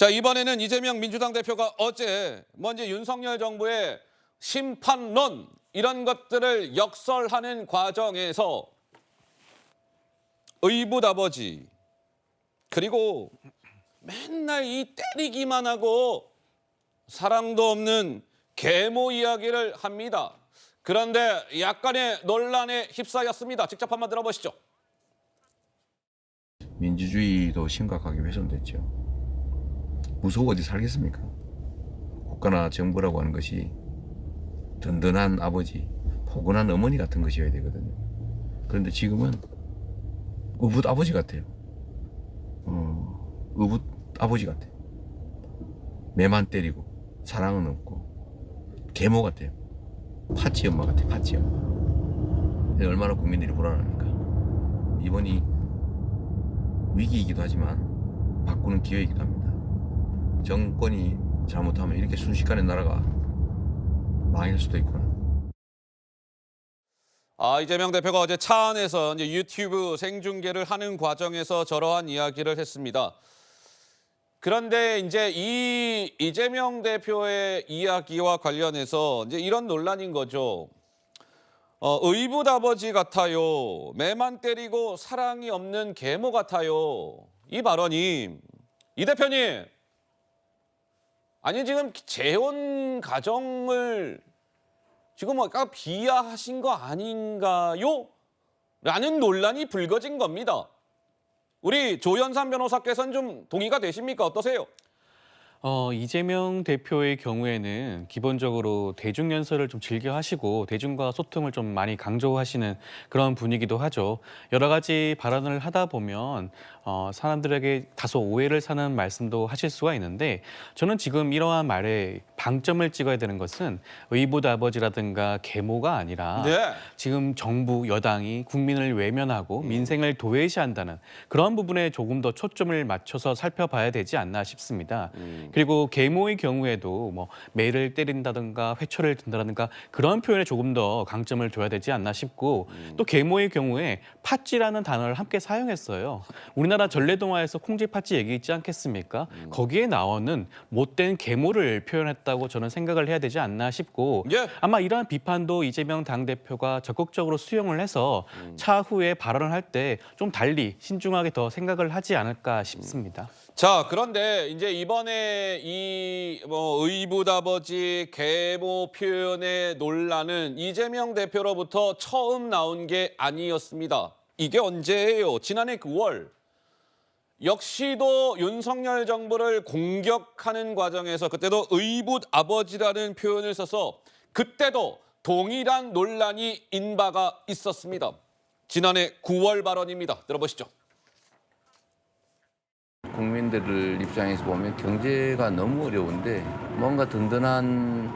자, 이번에는 이재명 민주당 대표가 어제 먼저 윤석열 정부의 심판론 이런 것들을 역설하는 과정에서 의붓아버지 그리고 맨날 이 때리기만 하고 사랑도 없는 계모 이야기를 합니다. 그런데 약간의 논란에 휩싸였습니다. 직접 한번 들어보시죠. 민주주의도 심각하게 훼손됐죠. 무서워 어디 살겠습니까? 국가나 정부라고 하는 것이 든든한 아버지, 포근한 어머니 같은 것이어야 되거든요. 그런데 지금은 의붓 아버지 같아요. 의붓 아버지 같아요. 매만 때리고 사랑은 없고 계모 같아요. 파치 엄마 같아요. 파치 엄마. 얼마나 국민들이 불안합니까? 이번이 위기이기도 하지만 바꾸는 기회이기도 합니다. 정권이 잘못하면 이렇게 순식간에 나라가 망할 수도 있구나. 이재명 대표가 어제 차 안에서 이제 유튜브 생중계를 하는 과정에서 저러한 이야기를 했습니다. 그런데 이제 이 이재명 대표의 이야기와 관련해서 이제 이런 논란인 거죠. 의붓 아버지 같아요. 매만 때리고 사랑이 없는 계모 같아요. 이 발언이 이 대표님 아니 지금 재혼 가정을 지금 아까 비하하신 거 아닌가요? 라는 논란이 불거진 겁니다. 우리 조연산 변호사께서는 좀 동의가 되십니까? 어떠세요? 이재명 대표의 경우에는 기본적으로 대중연설을 좀 즐겨 하시고 대중과 소통을 좀 많이 강조하시는 그런 분위기도 하죠. 여러 가지 발언을 하다 보면 사람들에게 다소 오해를 사는 말씀도 하실 수가 있는데 저는 지금 이러한 말에 방점을 찍어야 되는 것은 의붓 아버지라든가 계모가 아니라 네. 지금 정부 여당이 국민을 외면하고 민생을 도외시한다는 그런 부분에 조금 더 초점을 맞춰서 살펴봐야 되지 않나 싶습니다. 그리고 계모의 경우에도 뭐 매를 때린다든가 회초를 든다든가 그런 표현에 조금 더 강점을 둬야 되지 않나 싶고 또 계모의 경우에 팥쥐라는 단어를 함께 사용했어요. 우리나라 전래동화에서 콩쥐 팥쥐 얘기 있지 않겠습니까? 거기에 나오는 못된 계모를 표현했다고 저는 생각을 해야 되지 않나 싶고 예. 아마 이러한 비판도 이재명 당대표가 적극적으로 수용을 해서 차후에 발언을 할 때 좀 달리 신중하게 더 생각을 하지 않을까 싶습니다. 자, 그런데 이제 이번에 이 의붓 아버지 계모 표현의 논란은 이재명 대표로부터 처음 나온 게 아니었습니다. 이게 언제예요? 지난해 9월. 역시도 윤석열 정부를 공격하는 과정에서 그때도 의붓 아버지라는 표현을 써서 그때도 동일한 논란이 인바가 있었습니다. 지난해 9월 발언입니다. 들어보시죠. 국민들 입장에서 보면 경제가 너무 어려운데 뭔가 든든한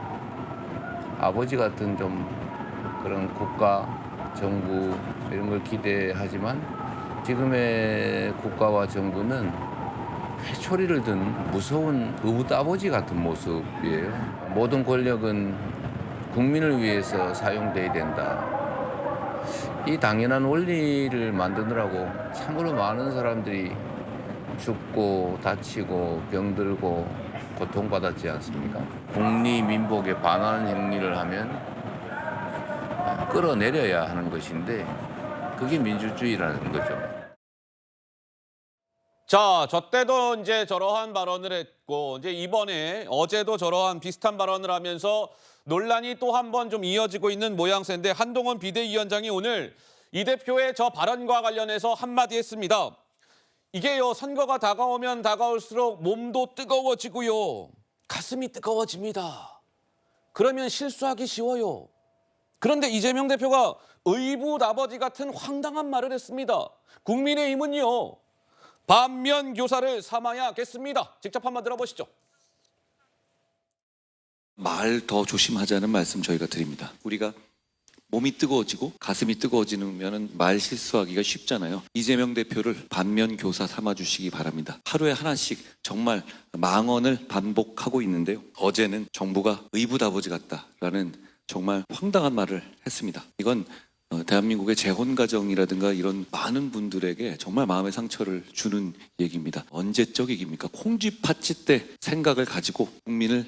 아버지 같은 좀 그런 국가, 정부 이런 걸 기대하지만 지금의 국가와 정부는 회초리를 든 무서운 의붓 아버지 같은 모습이에요. 모든 권력은 국민을 위해서 사용돼야 된다. 이 당연한 원리를 만드느라고 참으로 많은 사람들이 죽고 다치고 병들고 고통받았지 않습니까? 국리민복에 반하는 행위를 하면 끌어내려야 하는 것인데 그게 민주주의라는 거죠. 자, 저 때도 이제 저러한 발언을 했고 이제 이번에 어제도 저러한 비슷한 발언을 하면서 논란이 또 한 번 좀 이어지고 있는 모양새인데 한동훈 비대위원장이 오늘 이 대표의 저 발언과 관련해서 한마디 했습니다. 이게요, 선거가 다가오면 다가올수록 몸도 뜨거워지고요. 가슴이 뜨거워집니다. 그러면 실수하기 쉬워요. 그런데 이재명 대표가 의붓 아버지 같은 황당한 말을 했습니다. 국민의힘은요, 반면 교사를 삼아야겠습니다. 직접 한번 들어보시죠. 말 더 조심하자는 말씀 저희가 드립니다. 우리가 몸이 뜨거워지고 가슴이 뜨거워지면 말 실수하기가 쉽잖아요. 이재명 대표를 반면 교사 삼아주시기 바랍니다. 하루에 하나씩 정말 망언을 반복하고 있는데요. 어제는 정부가 의붓 아버지 같다라는 정말 황당한 말을 했습니다. 이건 대한민국의 재혼 가정이라든가 이런 많은 분들에게 정말 마음의 상처를 주는 얘기입니다. 언제적 얘기입니까? 콩쥐 파치 때 생각을 가지고 국민을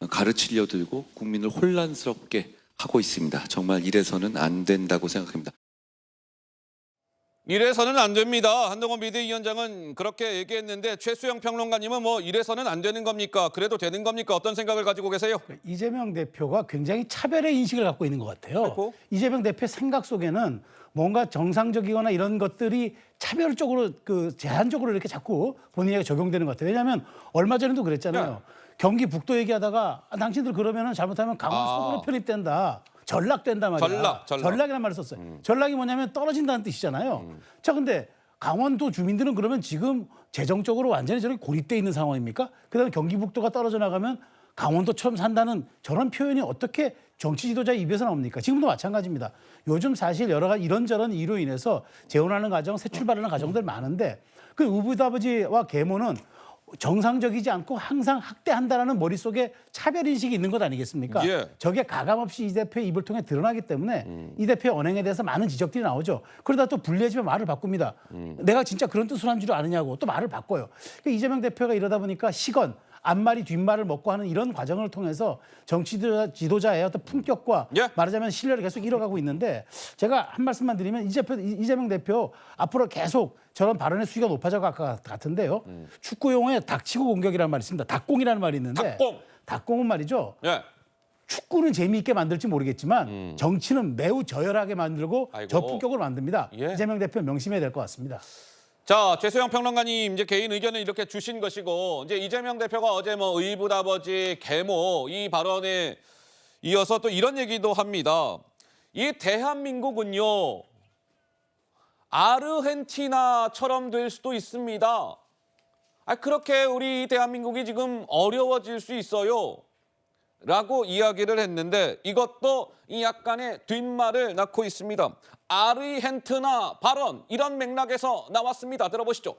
가르치려 들고 국민을 혼란스럽게 하고 있습니다. 정말 이래서는 안 된다고 생각합니다. 이래서는 안 됩니다. 한동훈 비대위원장은 그렇게 얘기했는데 최수영 평론가님은 뭐 이래서는 안 되는 겁니까? 그래도 되는 겁니까? 어떤 생각을 가지고 계세요? 이재명 대표가 굉장히 차별의 인식을 갖고 있는 것 같아요. 아이고. 이재명 대표 생각 속에는 뭔가 정상적이거나 이런 것들이 차별적으로 제한적으로 이렇게 자꾸 본인에게 적용되는 것 같아요. 왜냐하면 얼마 전에도 그랬잖아요. 네. 경기 북도 얘기하다가 당신들 그러면은 잘못하면 강원 서부로 편입된다. 전락된다 말이야. 전락이라는 말을 썼어요. 전락이 뭐냐면 떨어진다는 뜻이잖아요. 자, 근데 강원도 주민들은 그러면 지금 재정적으로 완전히 저렇게 고립돼 있는 상황입니까? 그다음에 경기 북도가 떨어져 나가면 강원도처럼 산다는 저런 표현이 어떻게 정치 지도자 입에서 나옵니까? 지금도 마찬가지입니다. 요즘 사실 여러 가지 이런저런 이유로 인해서 재혼하는 가정, 새 출발하는 가정들 많은데 그 우부다버지와 계모는 정상적이지 않고 항상 학대한다라는 머릿속에 차별인식이 있는 것 아니겠습니까? 예. 저게 가감없이 이 대표의 입을 통해 드러나기 때문에 이 대표의 언행에 대해서 많은 지적들이 나오죠. 그러다 또 불리해지면 말을 바꿉니다. 내가 진짜 그런 뜻으로 한 줄 아느냐고 또 말을 바꿔요. 그러니까 이재명 대표가 이러다 보니까 시건, 앞말이 뒷말을 먹고 하는 이런 과정을 통해서 정치 지도자의 어떤 품격과 예. 말하자면 신뢰를 계속 잃어가고 있는데 제가 한 말씀만 드리면 이재명 대표 앞으로 계속 저런 발언의 수위가 높아질 것 같은데요. 축구 용어에 닥치고 공격이라는 말이 있습니다. 닥공이라는 말이 있는데 닥공은 말이죠. 예. 축구는 재미있게 만들지 모르겠지만 정치는 매우 저열하게 만들고 아이고. 저품격으로 만듭니다. 예. 이재명 대표 명심해야 될 것 같습니다. 자, 최수영 평론가님 이제 개인 의견을 이렇게 주신 것이고 이제 이재명 대표가 어제 뭐 의붓아버지 계모 이 발언에 이어서 또 이런 얘기도 합니다. 이 대한민국은요 아르헨티나처럼 될 수도 있습니다. 그렇게 우리 대한민국이 지금 어려워질 수 있어요. 라고 이야기를 했는데 이것도 이 약간의 뒷말을 낳고 있습니다. 아르헨티나 발언 이런 맥락에서 나왔습니다. 들어보시죠.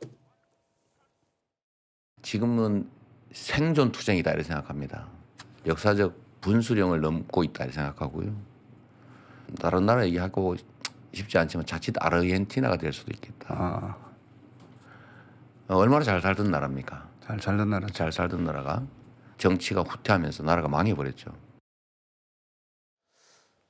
지금은 생존 투쟁이다 이렇게 생각합니다. 역사적 분수령을 넘고 있다 이렇게 생각하고요. 다른 나라 얘기하고 싶지 않지만 자칫 아르헨티나가 될 수도 있겠다. 얼마나 잘 살던 나라입니까? 잘 살던 나라. 잘 살던 나라가 정치가 후퇴하면서 나라가 망해버렸죠.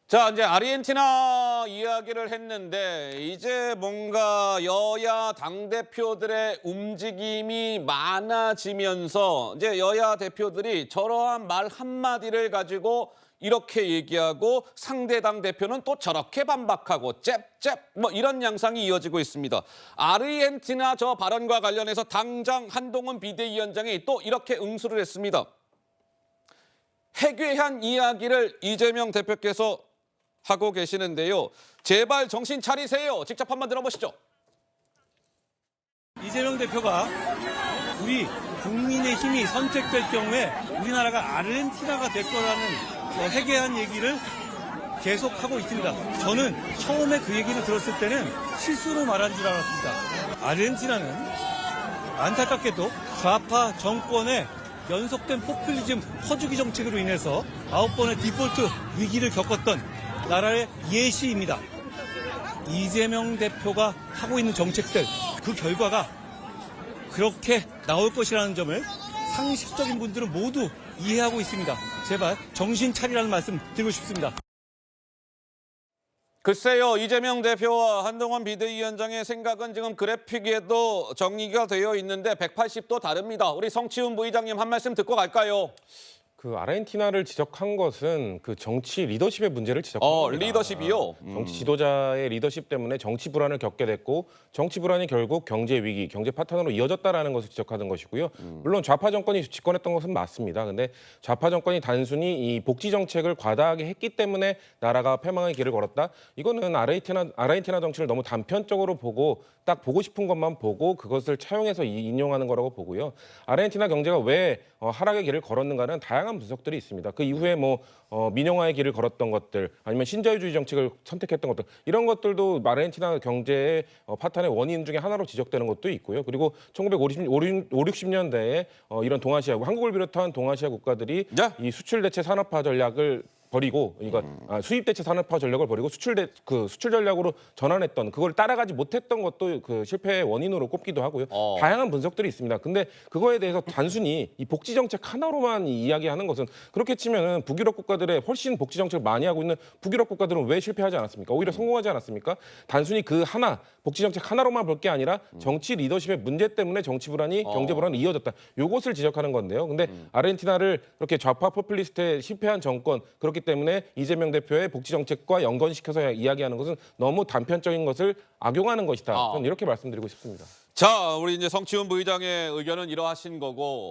자, 이제 아르헨티나 이야기를 했는데 이제 뭔가 여야 당대표들의 움직임이 많아지면서 이제 여야 대표들이 저러한 말 한마디를 가지고 이렇게 얘기하고 상대 당 대표는 또 저렇게 반박하고 잽잽 뭐 이런 양상이 이어지고 있습니다. 아르헨티나 저 발언과 관련해서 당장 한동훈 비대위원장이 또 이렇게 응수를 했습니다. 해괴한 이야기를 이재명 대표께서 하고 계시는데요. 제발 정신 차리세요. 직접 한번 들어보시죠. 이재명 대표가 우리 국민의힘이 선택될 경우에 우리나라가 아르헨티나가 될 거라는 해괴한 얘기를 계속하고 있습니다. 저는 처음에 그 얘기를 들었을 때는 실수로 말한 줄 알았습니다. 아르헨티나는 안타깝게도 좌파 정권의 연속된 포퓰리즘 퍼주기 정책으로 인해서 9번의 디폴트 위기를 겪었던 나라의 예시입니다. 이재명 대표가 하고 있는 정책들 그 결과가 그렇게 나올 것이라는 점을 상식적인 분들은 모두 이해하고 있습니다. 제발 정신 차리라는 말씀 드리고 싶습니다. 글쎄요, 이재명 대표와 한동훈 비대위원장의 생각은 지금 그래픽에도 정리가 되어 있는데 180도 다릅니다. 우리 성치훈 부의장님 한 말씀 듣고 갈까요? 그 아르헨티나를 지적한 것은 그 정치 리더십의 문제를 지적한 겁니다. 리더십이요? 정치 지도자의 리더십 때문에 정치 불안을 겪게 됐고 정치 불안이 결국 경제 위기, 경제 파탄으로 이어졌다라는 것을 지적하는 것이고요. 물론 좌파 정권이 집권했던 것은 맞습니다. 근데 좌파 정권이 단순히 이 복지 정책을 과다하게 했기 때문에 나라가 패망의 길을 걸었다. 이거는 아르헨티나 정치를 너무 단편적으로 보고 딱 보고 싶은 것만 보고 그것을 차용해서 인용하는 거라고 보고요. 아르헨티나 경제가 왜 하락의 길을 걸었는가는 다양한 분석들이 있습니다. 그 이후에 뭐 민영화의 길을 걸었던 것들 아니면 신자유주의 정책을 선택했던 것들 이런 것들도 아르헨티나 경제의 파탄의 원인 중에 하나로 지적되는 것도 있고요. 그리고 1960년대에 이런 동아시아, 한국을 비롯한 동아시아 국가들이 네. 이 수출 대체 산업화 전략을 버리고 그러니까 수입 대체 산업화 전략을 버리고 수출 전략으로 전환했던 그걸 따라가지 못했던 것도 그 실패의 원인으로 꼽기도 하고요. 다양한 분석들이 있습니다. 근데 그거에 대해서 단순히 이 복지 정책 하나로만 이야기하는 것은 그렇게 치면은 북유럽 국가들의 훨씬 복지 정책을 많이 하고 있는 북유럽 국가들은 왜 실패하지 않았습니까? 오히려 성공하지 않았습니까? 단순히 그 하나 복지 정책 하나로만 볼 게 아니라 정치 리더십의 문제 때문에 정치 불안이 경제 불안이 이어졌다. 요것을 지적하는 건데요. 근데 아르헨티나를 그렇게 좌파 포퓰리스트에 실패한 정권 그렇기 때문에 이재명 대표의 복지 정책과 연관시켜서 이야기하는 것은 너무 단편적인 것을 악용하는 것이다. 저는 이렇게 말씀드리고 싶습니다. 자, 우리 이제 성치훈 부의장의 의견은 이러하신 거고.